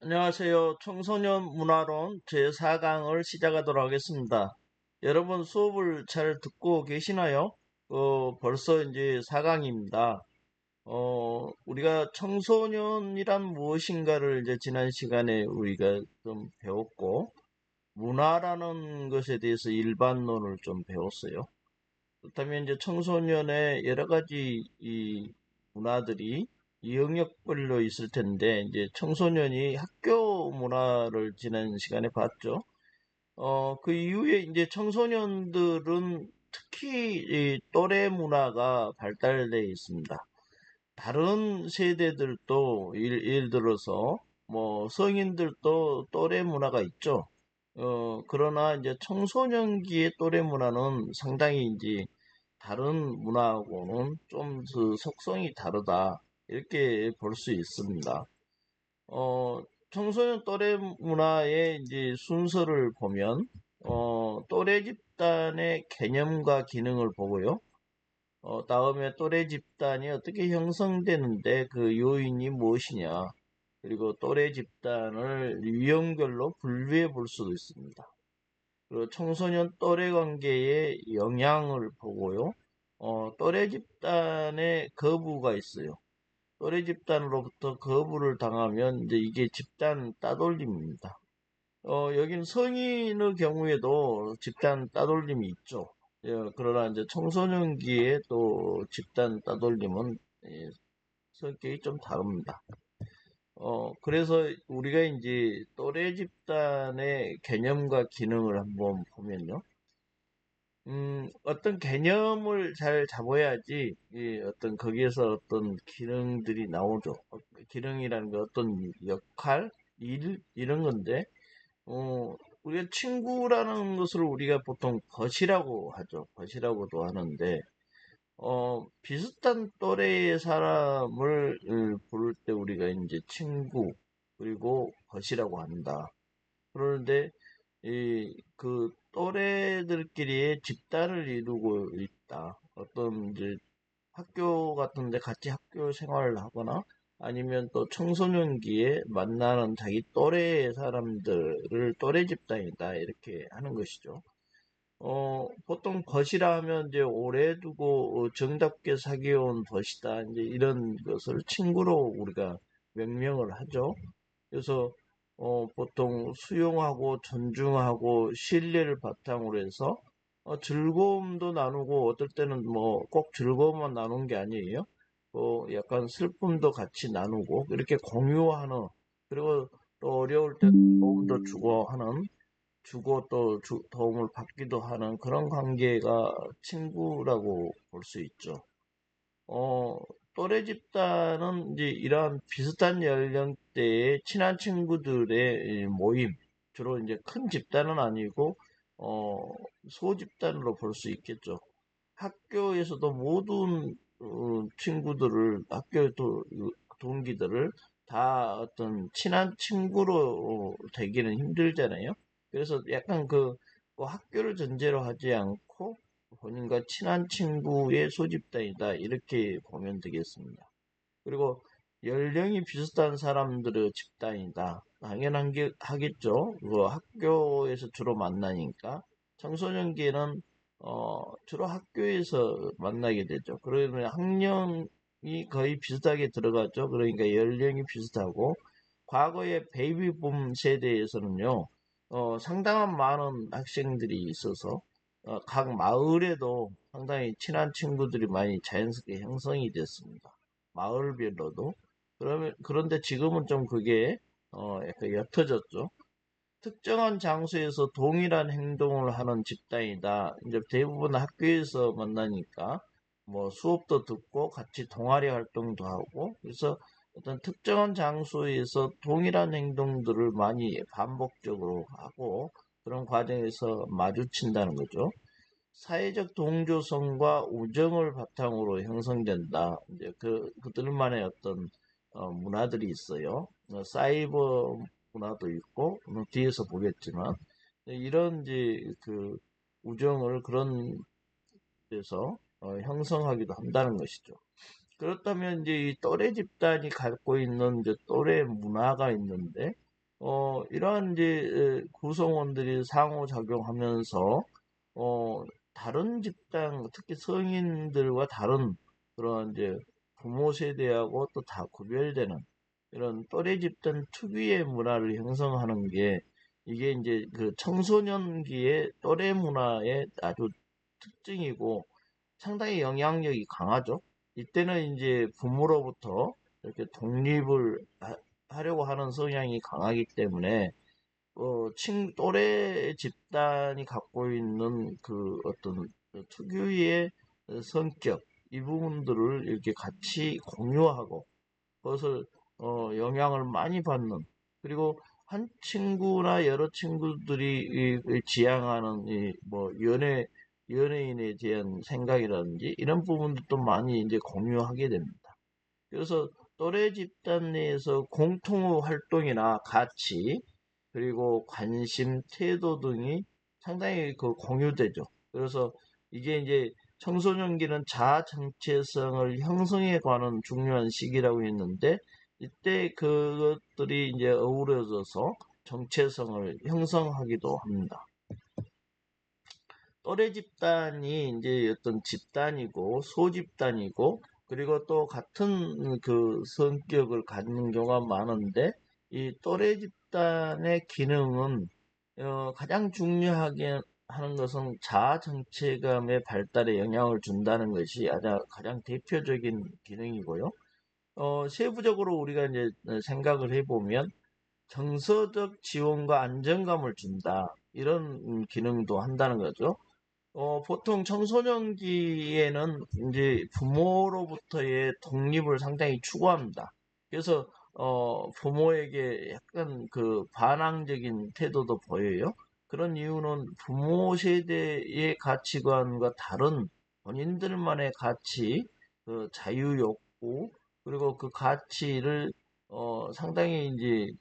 안녕하세요. 청소년 문화론 제4강을 시작하도록 하겠습니다. 여러분 수업을 잘 듣고 계시나요? 벌써 이제 4강입니다. 우리가 청소년이란 무엇인가를 이제 지난 시간에 우리가 좀 배웠고, 문화라는 것에 대해서 일반론을 좀 배웠어요. 그렇다면 이제 청소년의 여러 가지 이 문화들이 이 영역별로 있을 텐데, 이제 청소년이 학교 문화를 지난 시간에 봤죠. 그 이후에 이제 청소년들은 특히 이 또래 문화가 발달되어 있습니다. 다른 세대들도 예를 들어서 뭐 성인들도 또래 문화가 있죠. 그러나 이제 청소년기의 또래 문화는 상당히 이제 다른 문화하고는 좀 그 속성이 다르다. 이렇게 볼 수 있습니다. 청소년 또래 문화의 이제 순서를 보면, 또래 집단의 개념과 기능을 보고요. 다음에 또래 집단이 어떻게 형성되는데 그 요인이 무엇이냐. 그리고 또래 집단을 유형별로 분류해 볼 수도 있습니다. 그리고 청소년 또래 관계의 영향을 보고요. 또래 집단의 거부가 있어요. 또래 집단으로부터 거부를 당하면 이제 이게 집단 따돌림입니다. 여긴 성인의 경우에도 집단 따돌림이 있죠. 그러나 이제 청소년기에 또 집단 따돌림은 성격이 좀 다릅니다. 그래서 우리가 이제 또래 집단의 개념과 기능을 한번 보면요. 어떤 개념을 잘 잡아야지, 어떤, 거기에서 어떤 기능들이 나오죠. 기능이라는 거 어떤 역할, 일, 이런 건데, 우리가 친구라는 것을 우리가 보통 벗이라고 하죠. 벗이라고도 하는데, 비슷한 또래의 사람을 부를 때 우리가 이제 친구, 그리고 벗이라고 한다. 그런데 그 또래들끼리의 집단을 이루고 있다. 어떤 이제 학교 같은데 같이 학교 생활을 하거나 아니면 또 청소년기에 만나는 자기 또래의 사람들을 또래 집단이다. 이렇게 하는 것이죠. 보통 벗이라 하면 이제 오래 두고 정답게 사귀어온 벗이다. 이제 이런 것을 친구로 우리가 명명을 하죠. 그래서 보통 수용하고 존중하고 신뢰를 바탕으로 해서 즐거움도 나누고 어떨 때는 뭐 꼭 즐거움만 나누는 게 아니에요. 약간 슬픔도 같이 나누고 이렇게 공유하는, 그리고 또 어려울 때 도움도 주고 하는, 주고 또 도움을 받기도 하는 그런 관계가 친구라고 볼 수 있죠. 어, 또래 집단은 이제 이러한 비슷한 연령대의 친한 친구들의 모임, 주로 이제 큰 집단은 아니고, 어, 소집단으로 볼 수 있겠죠. 학교에서도 모든 친구들을, 학교 동기들을 다 어떤 친한 친구로 되기는 힘들잖아요. 그래서 약간 그 학교를 전제로 하지 않고 본인과 친한 친구의 소집단이다. 이렇게 보면 되겠습니다. 그리고 연령이 비슷한 사람들의 집단이다. 당연한 게 하겠죠. 그 학교에서 주로 만나니까. 청소년기에는 주로 학교에서 만나게 되죠. 그러면 학령이 거의 비슷하게 들어가죠. 그러니까 연령이 비슷하고, 과거의 베이비붐 세대에서는요, 상당한 많은 학생들이 있어서 각 마을에도 상당히 친한 친구들이 많이 자연스럽게 형성이 됐습니다. 마을별로도. 그런데 지금은 좀 그게 약간 옅어졌죠. 특정한 장소에서 동일한 행동을 하는 집단이다. 이제 대부분 학교에서 만나니까 뭐 수업도 듣고 같이 동아리 활동도 하고, 그래서 어떤 특정한 장소에서 동일한 행동들을 많이 반복적으로 하고 그런 과정에서 마주친다는 거죠. 사회적 동조성과 우정을 바탕으로 형성된다. 이제 그들만의 어떤 문화들이 있어요. 사이버 문화도 있고, 뒤에서 보겠지만, 이런 이제 그 우정을 그런 데서 형성하기도 한다는 것이죠. 그렇다면 이제 이 또래 집단이 갖고 있는 이제 또래 문화가 있는데, 이러한 이제 구성원들이 상호작용하면서 어, 다른 집단, 특히 성인들과 다른 그런 이제 부모 세대하고 또 다 구별되는 이런 또래 집단 특유의 문화를 형성하는 게 이게 이제 그 청소년기의 또래 문화의 아주 특징이고 상당히 영향력이 강하죠. 이때는 이제 부모로부터 이렇게 독립을 하려고 하는 성향이 강하기 때문에 또래 집단이 갖고 있는 그 어떤 그 특유의 성격, 이 부분들을 이렇게 같이 공유하고 그것을 영향을 많이 받는, 그리고 한 친구나 여러 친구들이 지향하는 뭐 연예인에 대한 생각이라든지 이런 부분들도 많이 이제 공유하게 됩니다. 그래서 또래 집단 내에서 공통의 활동이나 가치, 그리고 관심, 태도 등이 상당히 그 공유되죠. 그래서 이게 이제 청소년기는 자아 정체성을 형성해 가는 중요한 시기라고 했는데 이때 그것들이 이제 어우러져서 정체성을 형성하기도 합니다. 또래 집단이 이제 어떤 집단이고 소집단이고 그리고 또 같은 그 성격을 갖는 경우가 많은데 이 또래 집단의 기능은 가장 중요하게 하는 것은 자아 정체감의 발달에 영향을 준다는 것이 가장 대표적인 기능이고요. 세부적으로 우리가 이제 생각을 해보면 정서적 지원과 안정감을 준다. 이런 기능도 한다는 거죠. 보통 청소년기에는 이제 부모로부터의 독립을 상당히 추구합니다. 그래서, 부모에게 약간 그 반항적인 태도도 보여요. 그런 이유는 부모 세대의 가치관과 다른 본인들만의 가치, 그 자유 욕구, 그리고 그 가치를, 상당히 이제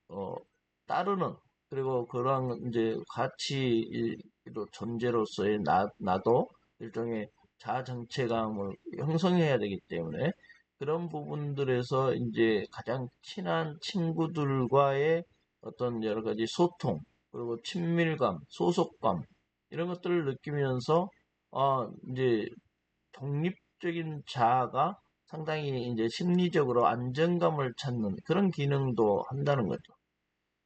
어, 따르는, 그리고 그러한 이제 가치로 존재로서의 나도 일종의 자아 정체감을 형성해야 되기 때문에 그런 부분들에서 이제 가장 친한 친구들과의 어떤 여러 가지 소통, 그리고 친밀감, 소속감, 이런 것들을 느끼면서, 이제 독립적인 자아가 상당히 이제 심리적으로 안정감을 찾는 그런 기능도 한다는 거죠.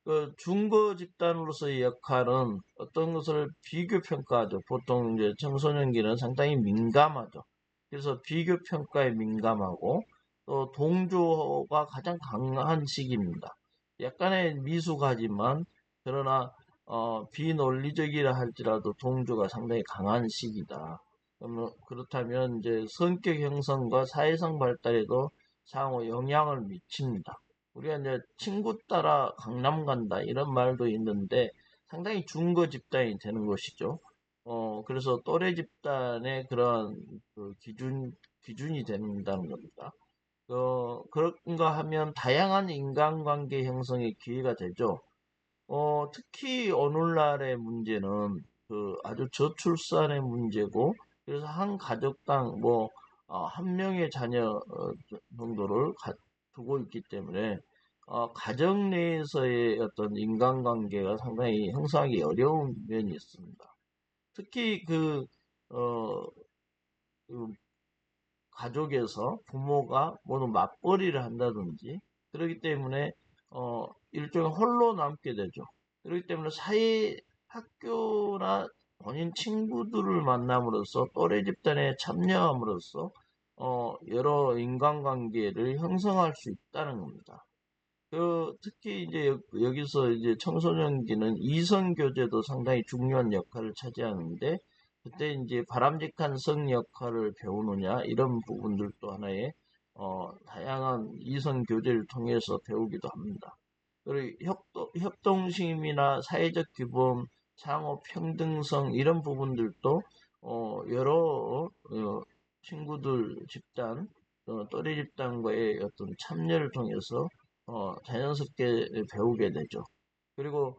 그 중거 집단으로서의 역할은 어떤 것을 비교 평가하죠. 보통 이제 청소년기는 상당히 민감하죠. 그래서 비교 평가에 민감하고 또 동조가 가장 강한 시기입니다. 약간의 미숙하지만 그러나 비논리적이라 할지라도 동조가 상당히 강한 시기다. 그렇다면 이제 성격 형성과 사회성 발달에도 상호 영향을 미칩니다. 우리가 이제 친구 따라 강남 간다 이런 말도 있는데 상당히 중거 집단이 되는 것이죠. 그래서 또래 집단의 그런 그 기준이 된다는 겁니다. 그런가 하면 다양한 인간관계 형성의 기회가 되죠. 특히 오늘날의 문제는 그 아주 저출산의 문제고, 그래서 한 가족당 한 명의 자녀 정도를 두고 있기 때문에, 가정 내에서의 어떤 인간관계가 상당히 형성하기 어려운 면이 있습니다. 특히 어, 그 가족에서 부모가 모두 맞벌이를 한다든지, 그렇기 때문에 일종의 홀로 남게 되죠. 그렇기 때문에 학교나 본인 친구들을 만남으로써 또래 집단에 참여함으로써 여러 인간관계를 형성할 수 있다는 겁니다. 특히 이제 여기서 이제 청소년기는 이성 교제도 상당히 중요한 역할을 차지하는데 그때 이제 바람직한 성 역할을 배우느냐 이런 부분들도 하나의 다양한 이성 교제를 통해서 배우기도 합니다. 그리고 협동심이나 사회적 규범, 상호 평등성 이런 부분들도 여러 친구들 집단, 또래 집단과의 어떤 참여를 통해서 자연스럽게 배우게 되죠. 그리고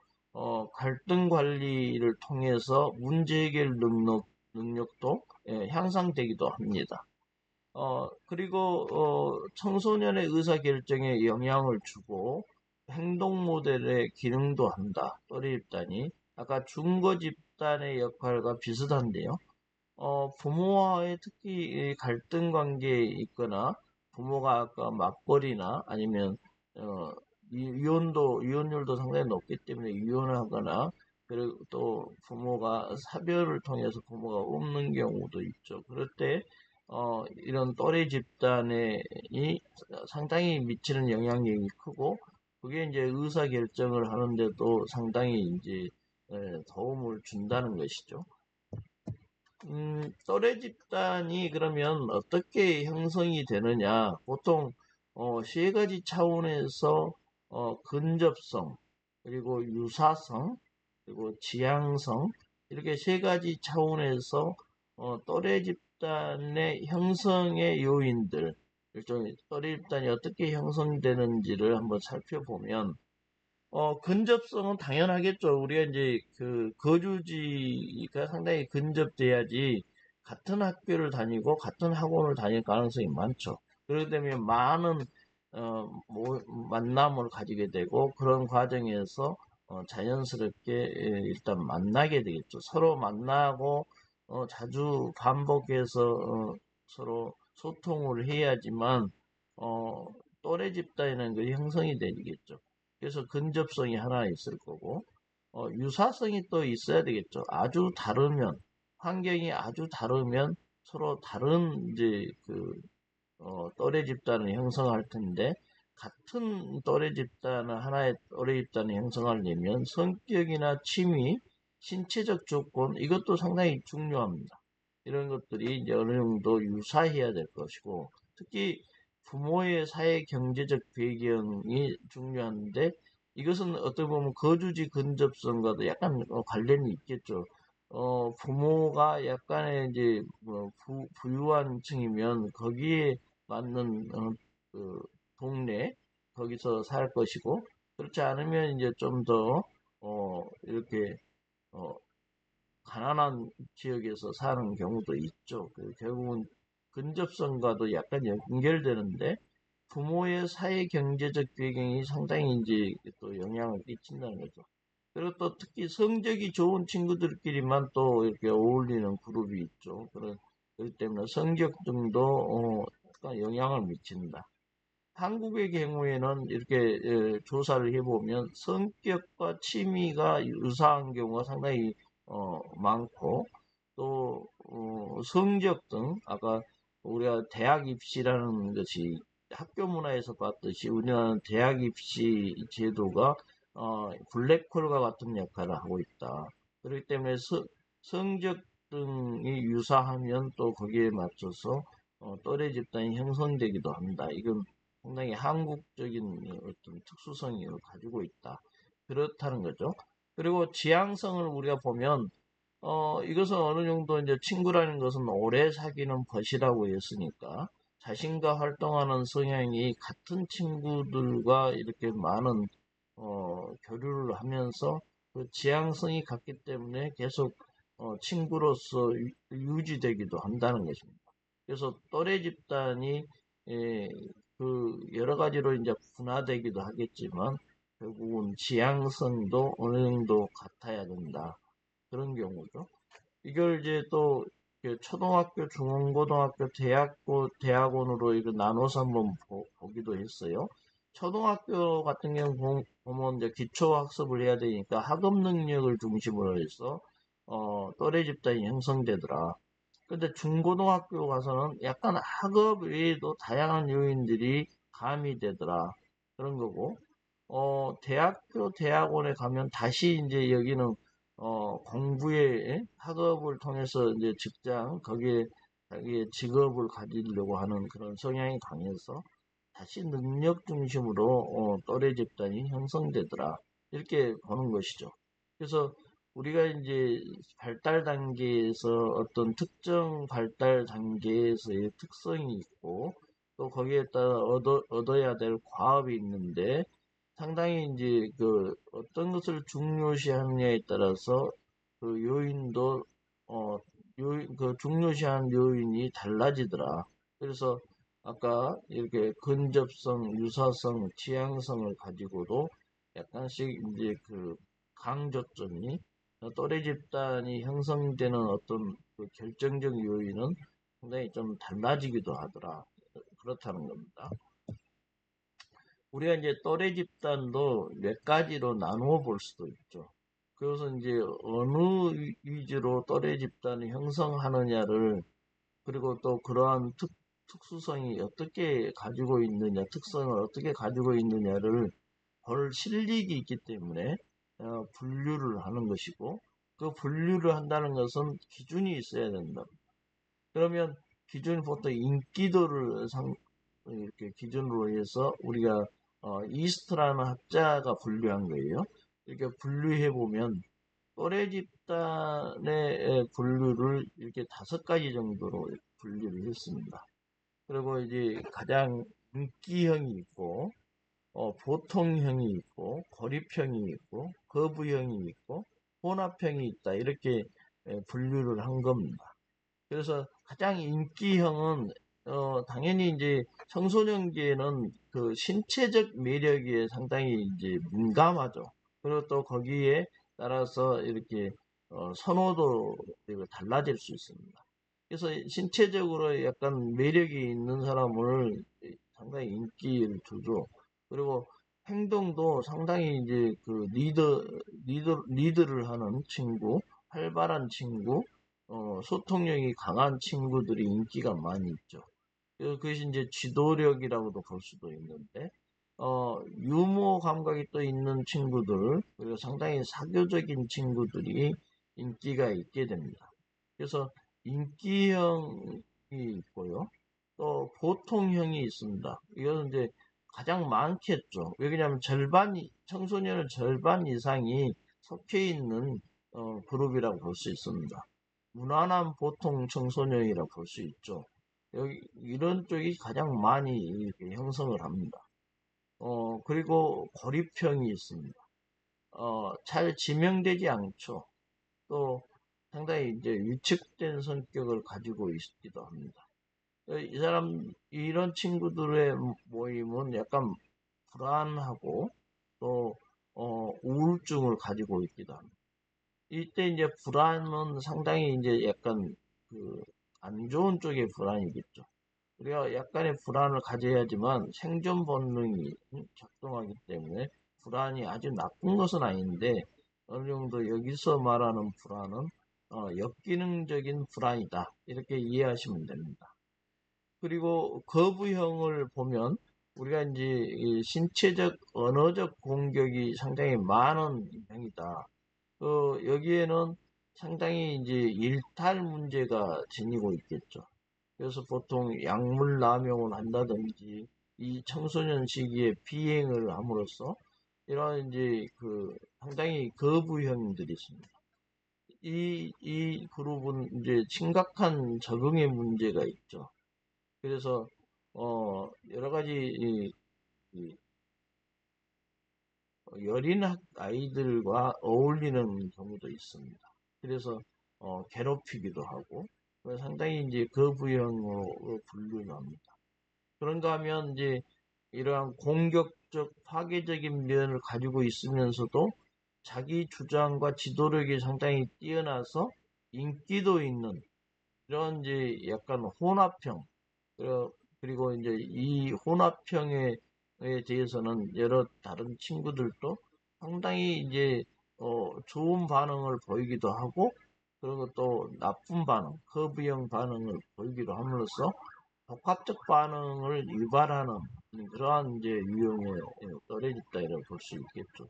갈등 관리를 통해서 문제 해결 능력도 향상되기도 합니다. 그리고 청소년의 의사결정에 영향을 주고 행동 모델의 기능도 한다. 또래 집단이. 아까 중거 집단의 역할과 비슷한데요. 부모와의 특히 갈등 관계에 있거나 부모가 아까 맞벌이나 아니면 어, 이혼율도 상당히 높기 때문에 이혼하거나 그리고 또 부모가 사별을 통해서 부모가 없는 경우도 있죠. 그럴 때 이런 또래 집단에 상당히 미치는 영향력이 크고 그게 이제 의사 결정을 하는데도 상당히 이제 도움을 준다는 것이죠. 또래 집단이 그러면 어떻게 형성이 되느냐? 보통 세 가지 차원에서 근접성, 그리고 유사성, 그리고 지향성 이렇게 세 가지 차원에서 또래 집단의 형성의 요인들, 일종의 또래 집단이 어떻게 형성되는지를 한번 살펴보면 근접성은 당연하겠죠. 우리가 이제 그 거주지가 상당히 근접돼야지 같은 학교를 다니고 같은 학원을 다닐 가능성이 많죠. 그렇기 때문에 많은 만남을 가지게 되고 그런 과정에서 자연스럽게 일단 만나게 되겠죠. 서로 만나고 자주 반복해서 서로 소통을 해야지만 어, 또래 집단이라는 게 형성이 되겠죠. 그래서 근접성이 하나 있을 거고, 유사성이 또 있어야 되겠죠. 아주 다르면, 환경이 아주 다르면 서로 다른 이제 또래 집단을 형성할 텐데, 같은 또래 집단을 하나의 또래 집단을 형성하려면 성격이나 취미, 신체적 조건, 이것도 상당히 중요합니다. 이런 것들이 이제 어느 정도 유사해야 될 것이고, 특히 부모의 사회 경제적 배경이 중요한데, 이것은 어떻게 보면 거주지 근접성과도 약간 관련이 있겠죠. 부모가 약간의 이제 뭐 부유한 층이면 거기에 맞는 그 동네 거기서 살 것이고 그렇지 않으면 이제 좀 더 이렇게 어, 가난한 지역에서 사는 경우도 있죠. 결국은 근접성과도 약간 연결되는데 부모의 사회 경제적 배경이 상당히 이제 또 영향을 끼친다는 거죠. 그리고 또 특히 성적이 좋은 친구들끼리만 또 이렇게 어울리는 그룹이 있죠. 그렇기 때문에 성격 등도 약간 영향을 미친다. 한국의 경우에는 이렇게 조사를 해보면 성격과 취미가 유사한 경우가 상당히 많고 또 성적 등 아까 우리가 대학 입시라는 것이 학교 문화에서 봤듯이 우리나라는 대학 입시 제도가 블랙홀과 같은 역할을 하고 있다. 그렇기 때문에 성적 등이 유사하면 또 거기에 맞춰서 또래 집단이 형성되기도 합니다. 이건 상당히 한국적인 어떤 특수성을 가지고 있다. 그렇다는 거죠. 그리고 지향성을 우리가 보면, 이것은 어느 정도 이제 친구라는 것은 오래 사귀는 것이라고 했으니까, 자신과 활동하는 성향이 같은 친구들과 이렇게 많은, 교류를 하면서 그 지향성이 같기 때문에 계속, 친구로서 유지되기도 한다는 것입니다. 그래서 또래 집단이, 예, 여러 가지로 이제 분화되기도 하겠지만, 결국은 지향성도 어느 정도 같아야 된다. 그런 경우죠. 이걸 이제 또 초등학교, 중고등학교, 대학원으로 이거 나눠서 한번 보기도 했어요. 초등학교 같은 경우 보면 이제 기초 학습을 해야 되니까 학업 능력을 중심으로 해서 또래 집단이 형성되더라. 근데 중고등학교 가서는 약간 학업 외에도 다양한 요인들이 가미되더라. 그런 거고, 대학교, 대학원에 가면 다시 이제 여기는, 공부에, 학업을 통해서 이제 직장, 거기에 자기의 직업을 가지려고 하는 그런 성향이 강해서 다시 능력 중심으로, 또래 집단이 형성되더라. 이렇게 보는 것이죠. 그래서 우리가 이제 발달 단계에서 어떤 특정 발달 단계에서의 특성이 있고 또 거기에 따라 얻어야 될 과업이 있는데 상당히 이제 그 어떤 것을 중요시하느냐에 따라서 그 요인도 어 그 중요시하는 요인이 달라지더라. 그래서 아까 이렇게 근접성, 유사성, 지향성을 가지고도 약간씩 이제 그 강조점이 또래 집단이 형성되는 어떤 그 결정적 요인은 상당히 좀 달라지기도 하더라. 그렇다는 겁니다. 우리가 이제 또래 집단도 몇 가지로 나누어 볼 수도 있죠. 그래서 이제 어느 위주로 또래 집단을 형성하느냐를, 그리고 또 그러한 특수성이 어떻게 가지고 있느냐, 특성을 어떻게 가지고 있느냐를 볼 실력이 있기 때문에 분류를 하는 것이고, 그 분류를 한다는 것은 기준이 있어야 된다. 그러면 기준이 보통 인기도를 이렇게 기준으로 해서 우리가 이스트라는 학자가 분류한 거예요. 이렇게 분류해 보면 또래 집단의 분류를 이렇게 5가지 정도로 분류를 했습니다. 그리고 이제 가장 인기형이 있고, 보통형이 있고, 고립형이 있고, 거부형이 있고, 혼합형이 있다. 이렇게 분류를 한 겁니다. 그래서 가장 인기형은 당연히 이제 청소년기에는 그 신체적 매력에 상당히 이제 민감하죠. 그리고 또 거기에 따라서 이렇게 선호도 달라질 수 있습니다. 그래서 신체적으로 약간 매력이 있는 사람을 상당히 인기를 주죠. 그리고 행동도 상당히 이제 그 리드를 하는 친구, 활발한 친구, 소통력이 강한 친구들이 인기가 많이 있죠. 그것이 이제 지도력이라고도 볼 수도 있는데, 유머 감각이 또 있는 친구들, 그리고 상당히 사교적인 친구들이 인기가 있게 됩니다. 그래서 인기형이 있고요. 또 보통형이 있습니다. 이것은 이제 가장 많겠죠. 왜냐하면 청소년의 절반 이상이 속해 있는 그룹이라고 볼 수 있습니다. 무난한 보통 청소년이라 볼 수 있죠. 이런 쪽이 가장 많이 이렇게 형성을 합니다. 그리고 고립형이 있습니다. 잘 지명되지 않죠. 또 상당히 이제 위축된 성격을 가지고 있기도 합니다. 이런 친구들의 모임은 약간 불안하고 또 우울증을 가지고 있기도 합니다. 이때 이제 불안은 상당히 이제 약간 그 안 좋은 쪽의 불안이겠죠. 우리가 약간의 불안을 가져야지만 생존 본능이 작동하기 때문에 불안이 아주 나쁜 것은 아닌데, 어느 정도 여기서 말하는 불안은 역기능적인 불안이다. 이렇게 이해하시면 됩니다. 그리고 거부형을 보면 우리가 이제 신체적, 언어적 공격이 상당히 많은 형이다. 여기에는 상당히 이제 일탈 문제가 지니고 있겠죠. 그래서 보통 약물 남용을 한다든지 이 청소년 시기에 비행을 함으로써 이런 이제 그 상당히 거부형들이 있습니다. 이 그룹은 이제 심각한 적응의 문제가 있죠. 그래서 여러 가지 이 여린 아이들과 어울리는 경우도 있습니다. 그래서 괴롭히기도 하고 상당히 이제 거부형으로 분류를 합니다. 그런가 하면 이제 이러한 공격적 파괴적인 면을 가지고 있으면서도 자기 주장과 지도력이 상당히 뛰어나서 인기도 있는 이런 이제 약간 혼합형, 그리고 이제 이 혼합형에 대해서는 여러 다른 친구들도 상당히 이제 좋은 반응을 보이기도 하고, 그리고 또 나쁜 반응, 커브형 반응을 보이기도 함으로써 복합적 반응을 유발하는 그러한 이제 유형의 또래 집단이라고 볼 수 있겠죠.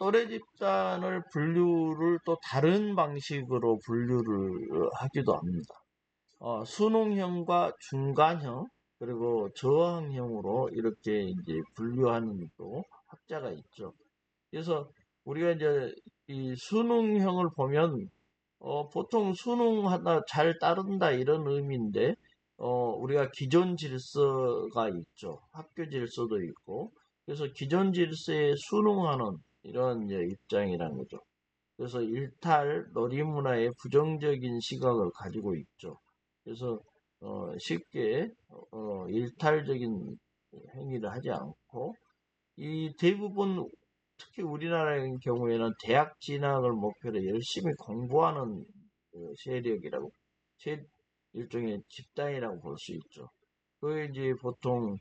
또래 집단을 분류를 또 다른 방식으로 분류를 하기도 합니다. 수능형과 중간형, 그리고 저항형으로 이렇게 이제 분류하는 또 학자가 있죠. 그래서 우리가 이제 이 수능형을 보면 보통 수능하다 잘 따른다 이런 의미인데, 우리가 기존 질서가 있죠. 학교 질서도 있고, 그래서 기존 질서에 순응하는 이런 이제 입장이라는 거죠. 그래서 일탈 놀이문화에 부정적인 시각을 가지고 있죠. 그래서 쉽게 일탈적인 행위를 하지 않고 이 대부분 특히 우리나라의 경우에는 대학 진학을 목표로 열심히 공부하는 세력이라고, 일종의 집단이라고 볼 수 있죠. 그게 이제 보통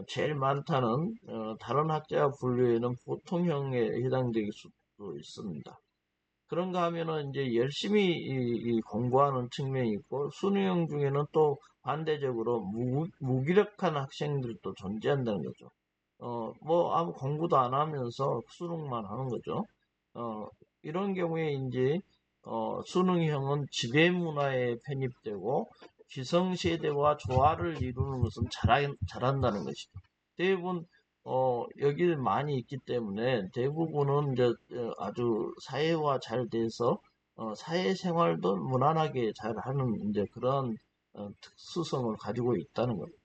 제일 많다는 다른 학자 분류에는 보통형에 해당될 수도 있습니다. 그런가 하면은 이제 열심히 이 공부하는 측면이 있고 수능형 중에는 또 반대적으로 무기력한 학생들도 존재한다는 거죠. 뭐 아무 공부도 안 하면서 수능만 하는 거죠. 어, 이런 경우에 이제 수능형은 지배 문화에 편입되고 기성세대와 조화를 이루는 것은 잘한다는 것이죠. 대부분 여기 많이 있기 때문에 대부분은 이제 아주 사회화 잘 돼서 사회생활도 무난하게 잘 하는 이제 그런 특수성을 가지고 있다는 겁니다.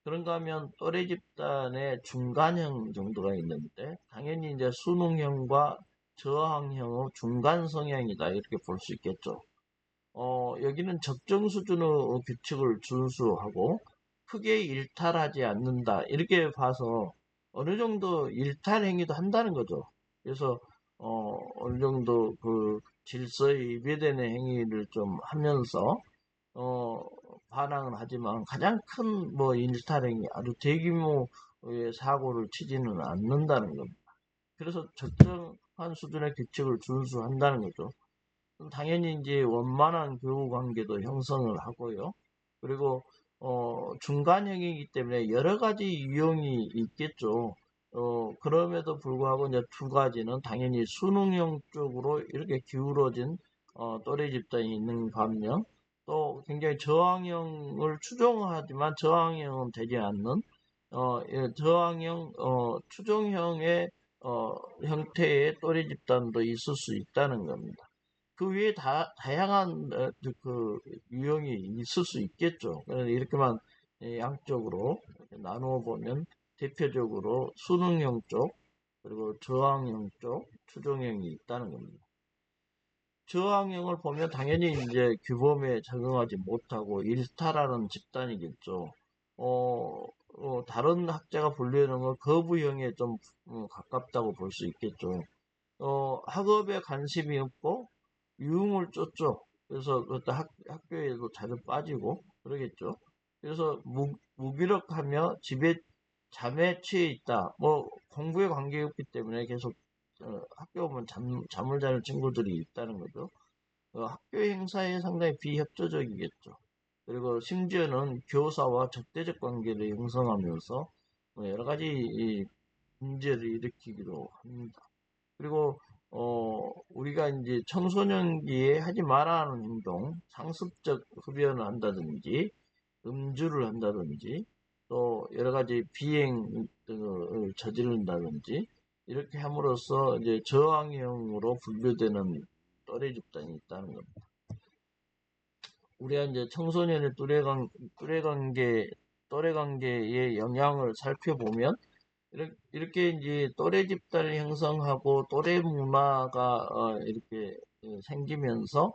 그런가 하면 또래 집단의 중간형 정도가 있는데 당연히 이제 수능형과 저항형의 중간 성향이다 이렇게 볼 수 있겠죠. 여기는 적정 수준의 규칙을 준수하고 크게 일탈하지 않는다 이렇게 봐서 어느 정도 일탈 행위도 한다는 거죠. 그래서 어느 정도 그 질서에 위배되는 행위를 좀 하면서 어, 반항은 하지만 가장 큰 뭐 일탈행위, 아주 대규모의 사고를 치지는 않는다는 겁니다. 그래서 적정한 수준의 규칙을 준수한다는 거죠. 당연히 이제 원만한 교우 관계도 형성을 하고요. 그리고 중간형이기 때문에 여러 가지 유형이 있겠죠. 그럼에도 불구하고 이제 두 가지는 당연히 수능형 쪽으로 이렇게 기울어진 또래 집단이 있는 반면 또 굉장히 저항형을 추종하지만 저항형은 되지 않는 저항형 추종형의 형태의 또래 집단도 있을 수 있다는 겁니다. 그 위에 다양한 그 유형이 있을 수 있겠죠. 이렇게만 양쪽으로 나누어 보면 대표적으로 수능형 쪽 그리고 저항형 쪽 추종형이 있다는 겁니다. 저항형을 보면 당연히 이제 규범에 적응하지 못하고 일탈하는 집단이겠죠. 다른 학자가 분류하는 건 거부형에 좀 가깝다고 볼 수 있겠죠. 학업에 관심이 없고 유흥을 쫓죠. 그래서 그것도 학교에도 자주 빠지고 그러겠죠. 그래서 무기력하며 잠에 취해 있다. 뭐 공부에 관계없기 때문에 계속 학교 오면 잠을 자는 친구들이 있다는 거죠. 학교 행사에 상당히 비협조적이겠죠. 그리고 심지어는 교사와 적대적 관계를 형성하면서 뭐 여러 가지 문제를 일으키기도 합니다. 그리고 우리가 이제 청소년기에 하지 말아야 하는 행동, 상습적 흡연을 한다든지, 음주를 한다든지, 또 여러 가지 비행 등을 저지른다든지, 이렇게 함으로써 이제 저항형으로 분류되는 또래 집단이 있다는 겁니다. 우리가 이제 청소년의 또래 관계의 영향을 살펴보면, 이렇게 이제 또래 집단을 형성하고 또래 문화가 이렇게 생기면서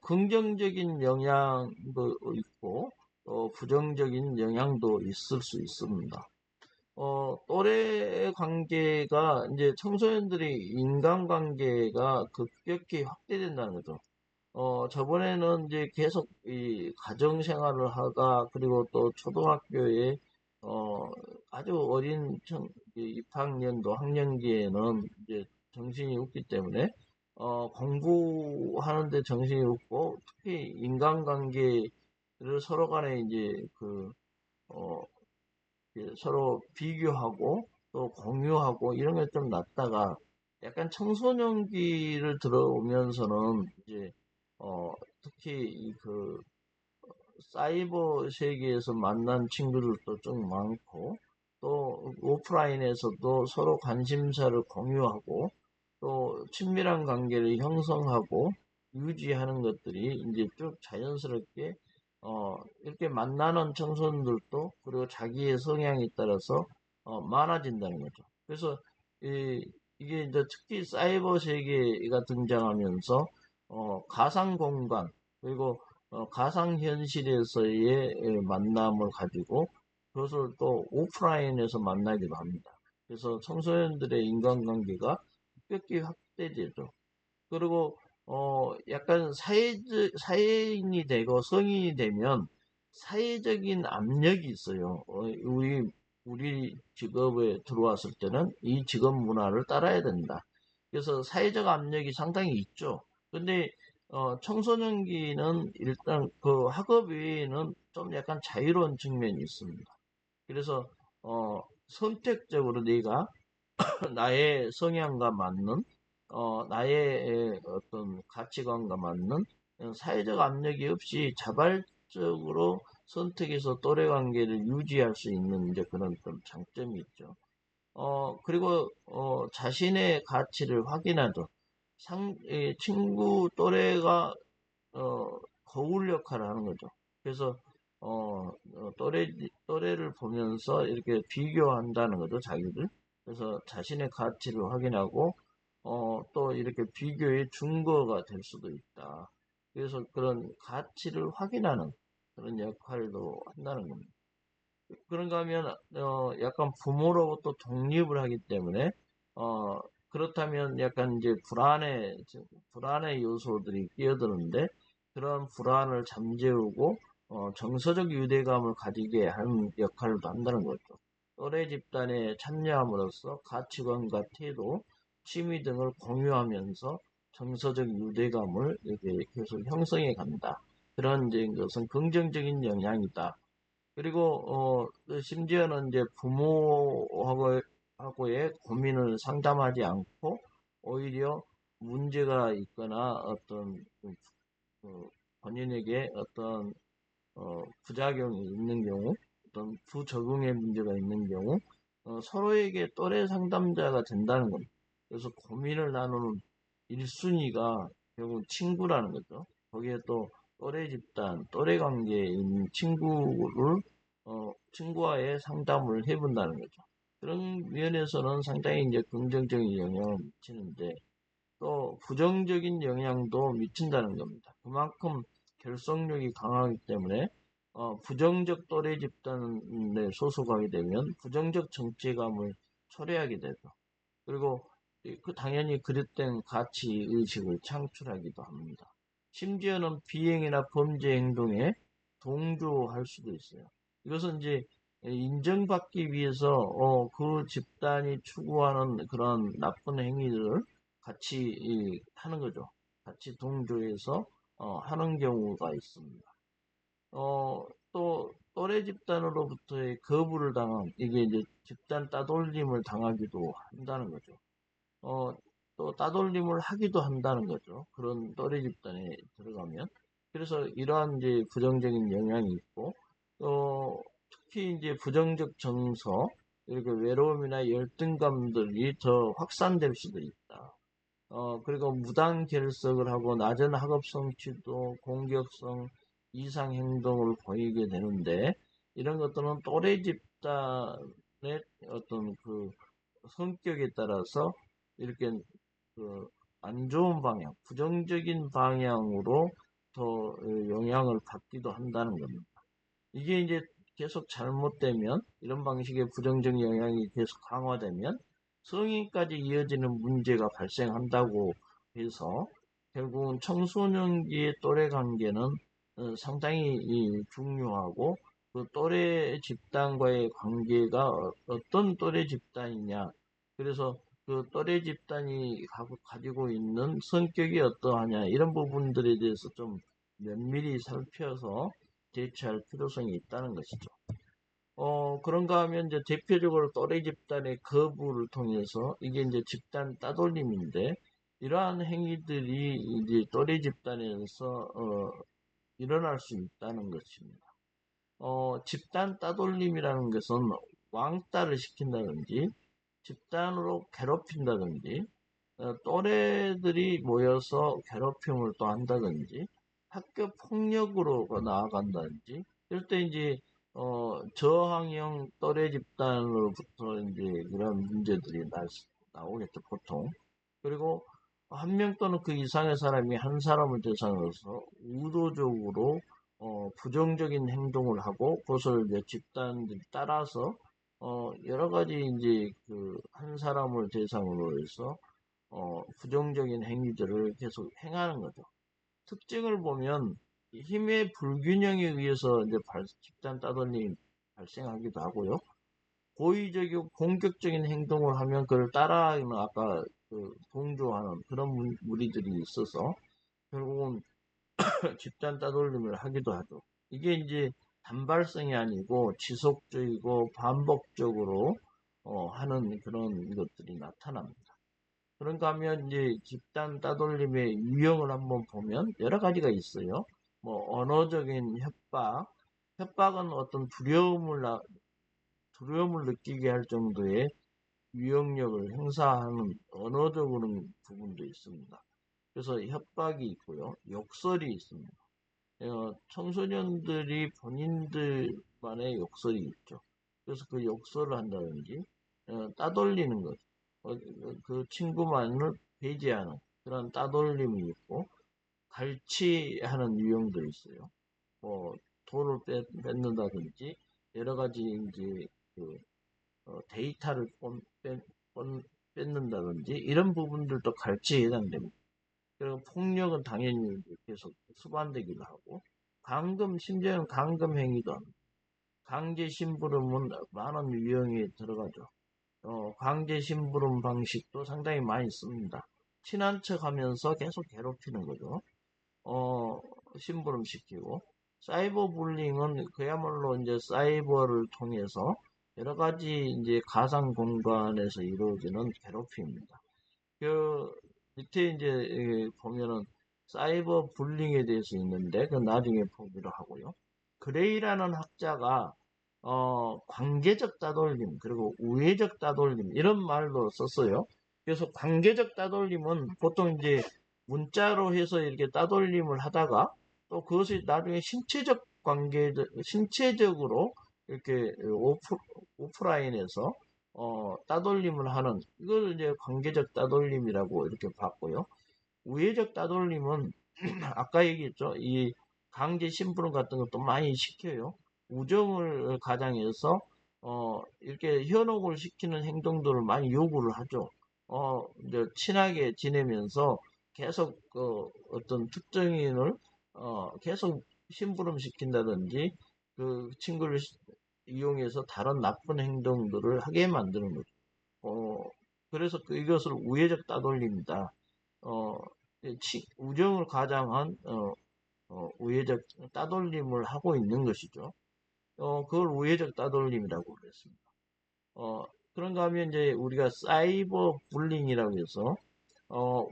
긍정적인 영향도 있고 또 부정적인 영향도 있을 수 있습니다. 또래 관계가 이제 청소년들의 인간관계가 급격히 확대된다는 거죠. 저번에는 이제 계속 이 가정 생활을 하다, 그리고 또 초등학교에, 어, 아주 어린 6학년도 학년기에는 이제 정신이 없기 때문에, 공부하는데 정신이 없고, 특히 인간관계를 서로 간에 이제 어, 서로 비교하고 또 공유하고 이런 게 좀 낮다가 약간 청소년기를 들어오면서는 이제 특히 사이버 세계에서 만난 친구들도 좀 많고 또 오프라인에서도 서로 관심사를 공유하고 또 친밀한 관계를 형성하고 유지하는 것들이 이제 쭉 자연스럽게 이렇게 만나는 청소년들도 그리고 자기의 성향에 따라서 많아진다는 거죠. 그래서 이게 이제 특히 사이버 세계가 등장하면서 가상 공간 그리고 가상 현실에서의 만남을 가지고 그것을 또 오프라인에서 만나기도 합니다. 그래서 청소년들의 인간관계가 급격히 확대되죠. 그리고 약간 사회인이 되고 성인이 되면 사회적인 압력이 있어요. 우리 직업에 들어왔을 때는 이 직업 문화를 따라야 된다. 그래서 사회적 압력이 상당히 있죠. 근데 청소년기는 일단 그 학업 외에는 좀 약간 자유로운 측면이 있습니다. 그래서 선택적으로 내가 나의 성향과 맞는 나의 어떤 가치관과 맞는 사회적 압력이 없이 자발적으로 선택해서 또래 관계를 유지할 수 있는 이제 그런 좀 장점이 있죠. 그리고 자신의 가치를 확인하죠. 친구 또래가 거울 역할을 하는 거죠. 그래서 또래를 보면서 이렇게 비교한다는 거죠, 자기들. 그래서 자신의 가치를 확인하고 또 이렇게 비교의 증거가 될 수도 있다. 그래서 그런 가치를 확인하는 그런 역할도 한다는 겁니다. 그런가 하면 약간 부모로부터 독립을 하기 때문에 어, 그렇다면 약간 이제 불안의 요소들이 끼어드는데 그런 불안을 잠재우고 정서적 유대감을 가지게 하는 역할도 한다는 거죠. 또래 집단에 참여함으로써 가치관과 태도, 취미 등을 공유하면서 정서적 유대감을 이렇게 계속 형성해 간다. 그런 이제 것은 긍정적인 영향이다. 그리고 심지어는 이제 부모하고의 고민을 상담하지 않고 오히려 문제가 있거나 어떤 본인에게 어떤 부작용이 있는 경우, 어떤 부적응의 문제가 있는 경우 서로에게 또래 상담자가 된다는 겁니다. 그래서 고민을 나누는 1순위가 결국 친구라는 거죠. 거기에 또 또래 집단, 또래 관계에 있는 친구와의 상담을 해본다는 거죠. 그런 면에서는 상당히 이제 긍정적인 영향을 미치는데, 또 부정적인 영향도 미친다는 겁니다. 그만큼 결속력이 강하기 때문에 부정적 또래 집단에 소속하게 되면 부정적 정체감을 초래하게 되죠. 그리고 당연히 그릇된 가치 의식을 창출하기도 합니다. 심지어는 비행이나 범죄 행동에 동조할 수도 있어요. 이것은 이제 인정받기 위해서 그 집단이 추구하는 그런 나쁜 행위를 같이 하는 거죠. 같이 동조해서 하는 경우가 있습니다. 또 또래 집단으로부터의 거부를 이게 이제 집단 따돌림을 당하기도 한다는 거죠. 어, 또 따돌림을 하기도 한다는 거죠. 그런 또래 집단에 들어가면. 그래서 이러한 이제 부정적인 영향이 있고, 특히 이제 부정적 정서, 이렇게 외로움이나 열등감들이 더 확산될 수도 있다. 그리고 무단 결석을 하고 낮은 학업 성취도, 공격성, 이상 행동을 보이게 되는데, 이런 것들은 또래 집단의 어떤 그 성격에 따라서 이렇게 그 안 좋은 방향, 부정적인 방향으로 더 영향을 받기도 한다는 겁니다. 이게 이제 계속 잘못되면 이런 방식의 부정적 영향이 계속 강화되면 성인까지 이어지는 문제가 발생한다고 해서 결국은 청소년기의 또래 관계는 상당히 중요하고 그 또래 집단과의 관계가 어떤 또래 집단이냐 그래서 그 또래 집단이 가지고 있는 성격이 어떠하냐 이런 부분들에 대해서 좀 면밀히 살펴서 대처할 필요성이 있다는 것이죠. 그런가 하면 이제 대표적으로 또래 집단의 거부를 통해서 이게 이제 집단 따돌림인데 이러한 행위들이 이제 또래 집단에서 일어날 수 있다는 것입니다. 집단 따돌림이라는 것은 왕따를 시킨다든지 집단으로 괴롭힌다든지 또래들이 모여서 괴롭힘을 또 한다든지 학교 폭력으로 나아간다든지 이럴 때 이제 저항형 또래 집단으로부터 이제 이런 문제들이 나오겠죠 보통. 그리고 한 명 또는 그 이상의 사람이 한 사람을 대상으로서 의도적으로 부정적인 행동을 하고 그것을 이제 집단들이 따라서 여러 가지 이제 그 한 사람을 대상으로 해서 부정적인 행위들을 계속 행하는 거죠. 특징을 보면 힘의 불균형에 의해서 이제 집단 따돌림이 발생하기도 하고요. 고의적이고 공격적인 행동을 하면 그걸 따라하는 아까 그 동조하는 그런 무리들이 있어서 결국은 집단 따돌림을 하기도 하죠. 이게 이제 단발성이 아니고 지속적이고 반복적으로 하는 그런 것들이 나타납니다. 그런가 하면 이제 집단 따돌림의 유형을 한번 보면 여러 가지가 있어요. 뭐 언어적인 협박, 협박은 어떤 두려움을 느끼게 할 정도의 위협력을 행사하는 언어적인 부분도 있습니다. 그래서 협박이 있고요. 욕설이 있습니다. 청소년들이 본인들만의 욕설이 있죠. 그래서 그 욕설을 한다든지, 따돌리는 것, 그 친구만을 배제하는 그런 따돌림이 있고, 갈취하는 유형도 있어요. 뭐, 돈을 뺏는다든지, 여러 가지 이제 그 데이터를 뺏는다든지, 이런 부분들도 갈취에 해당됩니다. 그리고 폭력은 당연히 계속 수반되기도 하고, 심지어는 감금 행위도 합니다. 강제 심부름은 많은 유형에 들어가죠. 강제 심부름 방식도 상당히 많이 씁니다. 친한 척 하면서 계속 괴롭히는 거죠. 심부름 시키고. 사이버 불링은 그야말로 이제 사이버를 통해서 여러 가지 이제 가상 공간에서 이루어지는 괴롭힘입니다. 그 밑에 이제 보면은 사이버 불링에 대해서 있는데 그 나중에 보기로 하고요. 그레이라는 학자가 관계적 따돌림 그리고 우회적 따돌림 이런 말도 썼어요. 그래서 관계적 따돌림은 보통 이제 문자로 해서 이렇게 따돌림을 하다가 또 그것이 나중에 신체적으로 이렇게 오프라인에서 따돌림을 하는 이걸 이제 관계적 따돌림이라고 이렇게 봤고요. 우회적 따돌림은 아까 얘기했죠. 이 강제 심부름 같은 것도 많이 시켜요. 우정을 가장해서 이렇게 현혹을 시키는 행동들을 많이 요구를 하죠. 이제 친하게 지내면서 계속 어떤 특정인을 계속 심부름 시킨다든지 그 친구를 이용해서 다른 나쁜 행동들을 하게 만드는 거죠. 어, 그래서 이것을 우회적 따돌림이다. 어, 우정을 가장한 우회적 따돌림을 하고 있는 것이죠. 그걸 우회적 따돌림이라고 그랬습니다. 어, 그런가 하면 이제 우리가 사이버 불링이라고 해서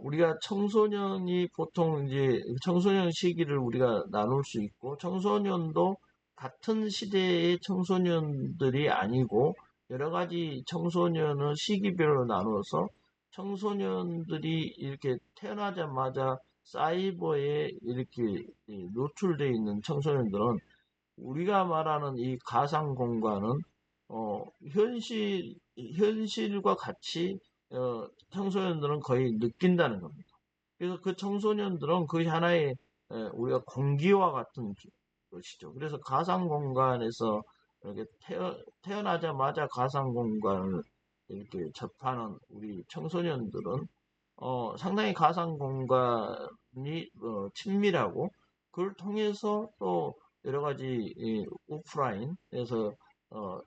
우리가 청소년이 보통 이제 청소년 시기를 우리가 나눌 수 있고 청소년도 같은 시대의 청소년들이 아니고 여러 가지 청소년을 시기별로 나눠서 청소년들이 이렇게 태어나자마자 사이버에 이렇게 노출되어 있는 청소년들은 우리가 말하는 이 가상 공간은 현실과 같이 청소년들은 거의 느낀다는 겁니다. 그래서 그 청소년들은 그것이 하나의 우리가 공기와 같은 것이죠. 그래서 가상 공간에서 이렇게 태어나자마자 가상 공간을 이렇게 접하는 우리 청소년들은 상당히 가상 공간이 친밀하고 그걸 통해서 또 여러 가지 오프라인에서 어,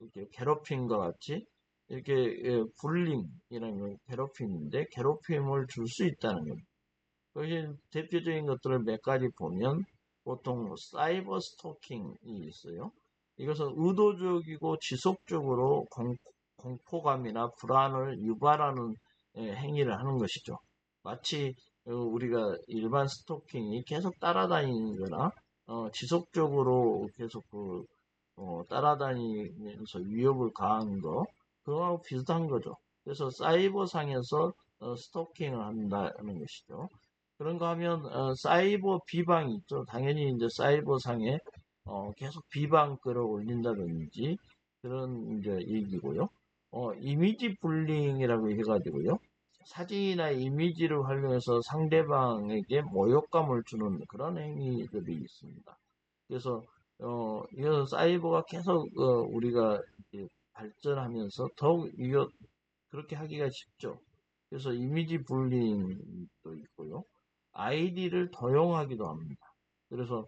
이렇게 괴롭힘과 같이 이렇게 불링이라는 건 괴롭힘인데 괴롭힘을 줄 수 있다는 겁니다. 거기 대표적인 것들을 몇 가지 보면 보통 사이버 스토킹이 있어요. 이것은 의도적이고 지속적으로 공포감이나 불안을 유발하는 행위를 하는 것이죠. 마치 우리가 일반 스토킹이 계속 따라다니거나 지속적으로 계속 따라다니면서 위협을 가하는 거 그거하고 비슷한 거죠. 그래서 사이버상에서 스토킹을 한다는 것이죠. 그런가 하면 사이버 비방이 있죠. 당연히 이제 사이버상에 계속 비방 끌어올린다든지 그런 이제 얘기고요. 이미지 불링이라고 해가지고요. 사진이나 이미지를 활용해서 상대방에게 모욕감을 주는 그런 행위들이 있습니다. 그래서 이거 사이버가 계속 우리가 이제 발전하면서 더욱 이거 그렇게 하기가 쉽죠. 그래서 이미지 불링도 있고요. 아이디를 도용하기도 합니다. 그래서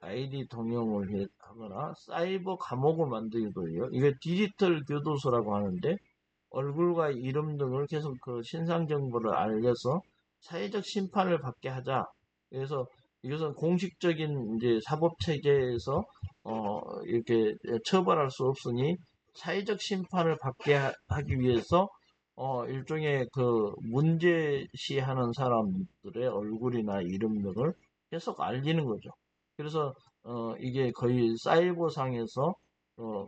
아이디 동용을 하거나 사이버 감옥을 만들기도 해요. 이게 디지털 교도소라고 하는데 얼굴과 이름 등을 계속 그 신상 정보를 알려서 사회적 심판을 받게 하자. 그래서 이것은 공식적인 이제 사법 체계에서 이렇게 처벌할 수 없으니 사회적 심판을 받게 하기 위해서 일종의 그 문제시하는 사람들의 얼굴이나 이름 등을 계속 알리는 거죠. 그래서 이게 거의 사이버상에서 어,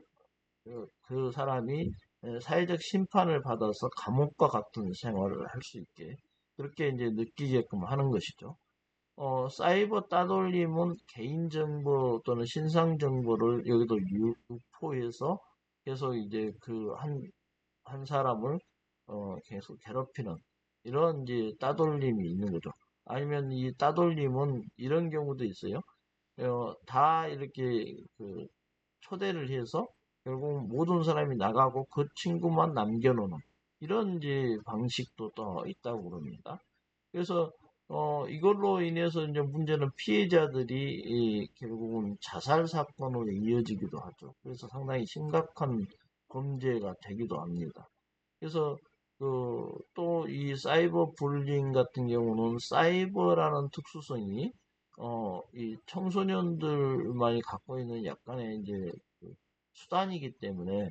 그 사람이 사회적 심판을 받아서 감옥과 같은 생활을 할 수 있게 그렇게 이제 느끼게끔 하는 것이죠. 사이버 따돌림은 개인정보 또는 신상정보를 여기도 유포해서 계속 이제 그 한 사람을 계속 괴롭히는 이런 이제 따돌림이 있는 거죠. 아니면 이 따돌림은 이런 경우도 있어요. 다 이렇게 그 초대를 해서 결국 모든 사람이 나가고 그 친구만 남겨놓는 이런 이제 방식도 또 있다고 그럽니다. 그래서 이걸로 인해서 이제 문제는 피해자들이 결국은 자살 사건으로 이어지기도 하죠. 그래서 상당히 심각한 범죄가 되기도 합니다. 그래서 또 이 사이버 불링 같은 경우는 사이버라는 특수성이 이 청소년들만이 갖고 있는 약간의 이제 그 수단이기 때문에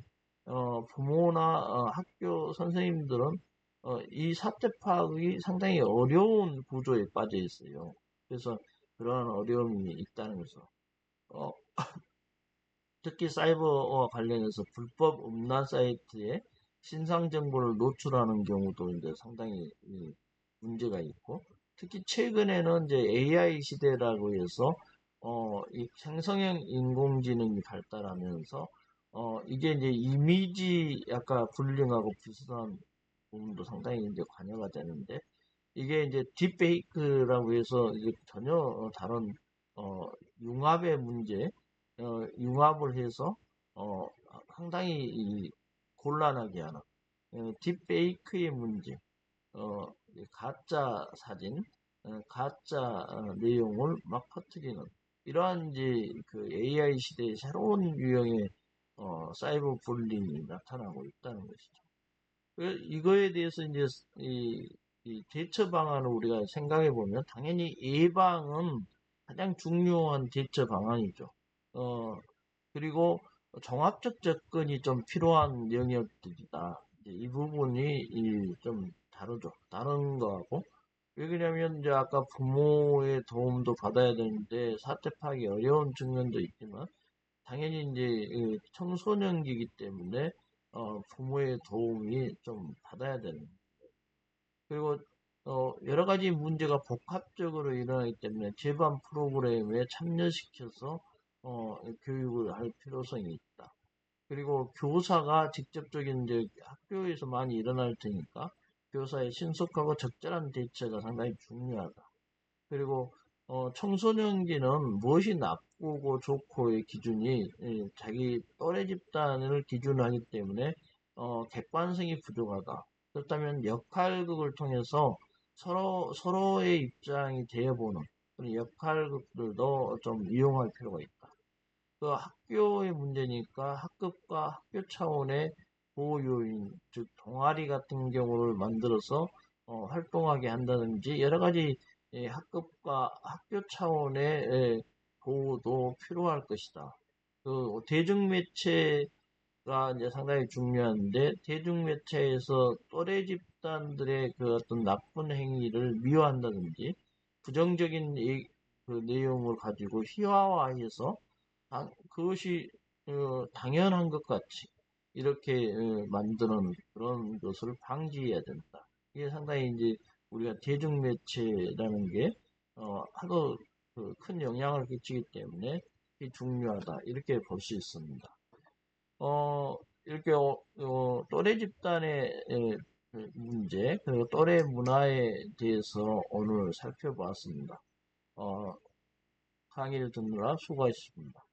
부모나 학교 선생님들은 이 사태 파악이 상당히 어려운 구조에 빠져 있어요. 그래서 그러한 어려움이 있다는 거죠. 어, 특히 사이버와 관련해서 불법 음란 사이트에 신상 정보를 노출하는 경우도 이제 상당히 문제가 있고, 특히 최근에는 이제 AI 시대라고 해서 이 생성형 인공지능이 발달하면서 이게 이제 이미지 아까 불링하고 비슷한 부분도 상당히 이제 관여가 되는데 이게 이제 딥페이크라고 해서 이게 전혀 다른 융합의 문제, 융합을 해서 어, 상당히 곤란하게 하는 딥페이크의 문제, 가짜 사진, 가짜 내용을 막 퍼뜨리는 이러한 이제 그 AI 시대의 새로운 유형의 사이버 불링이 나타나고 있다는 것이죠. 이거에 대해서 이제 이 대처 방안을 우리가 생각해 보면 당연히 예방은 가장 중요한 대처 방안이죠. 그리고 종합적 접근이 좀 필요한 영역들이다. 이제 이 부분이 좀 다르죠. 다른 거하고. 왜 그러냐면 이제 아까 부모의 도움도 받아야 되는데 사태 파악이 어려운 측면도 있지만 당연히 이제 청소년기이기 때문에 부모의 도움이 좀 받아야 되는. 그리고 여러 가지 문제가 복합적으로 일어나기 때문에 제반 프로그램에 참여시켜서 교육을 할 필요성이 있다. 그리고 교사가 직접적인 이제 학교에서 많이 일어날 테니까 교사의 신속하고 적절한 대처가 상당히 중요하다. 그리고 청소년기는 무엇이 나쁘고 좋고의 기준이 자기 또래 집단을 기준으로 하기 때문에 객관성이 부족하다. 그렇다면 역할극을 통해서 서로의 입장이 되어보는 그런 역할극들도 좀 이용할 필요가 있다. 그 학교의 문제니까 학급과 학교 차원의 보호 요인, 즉 동아리 같은 경우를 만들어서 활동하게 한다든지 여러 가지 학급과 학교 차원의 보호도 필요할 것이다. 그 대중매체가 이제 상당히 중요한데 대중매체에서 또래 집단들의 그 어떤 나쁜 행위를 미화한다든지 부정적인 그 내용을 가지고 희화화해서 그것이 당연한 것 같이 이렇게 만드는 그런 것을 방지해야 된다. 이게 상당히 이제 우리가 대중매체라는 게 하도 그큰 영향을 끼치기 때문에 이게 중요하다. 이렇게 볼 수 있습니다. 이렇게 또래 집단의 그 문제 그리고 또래 문화에 대해서 오늘 살펴보았습니다. 어, 강의를 듣느라 수고하셨습니다.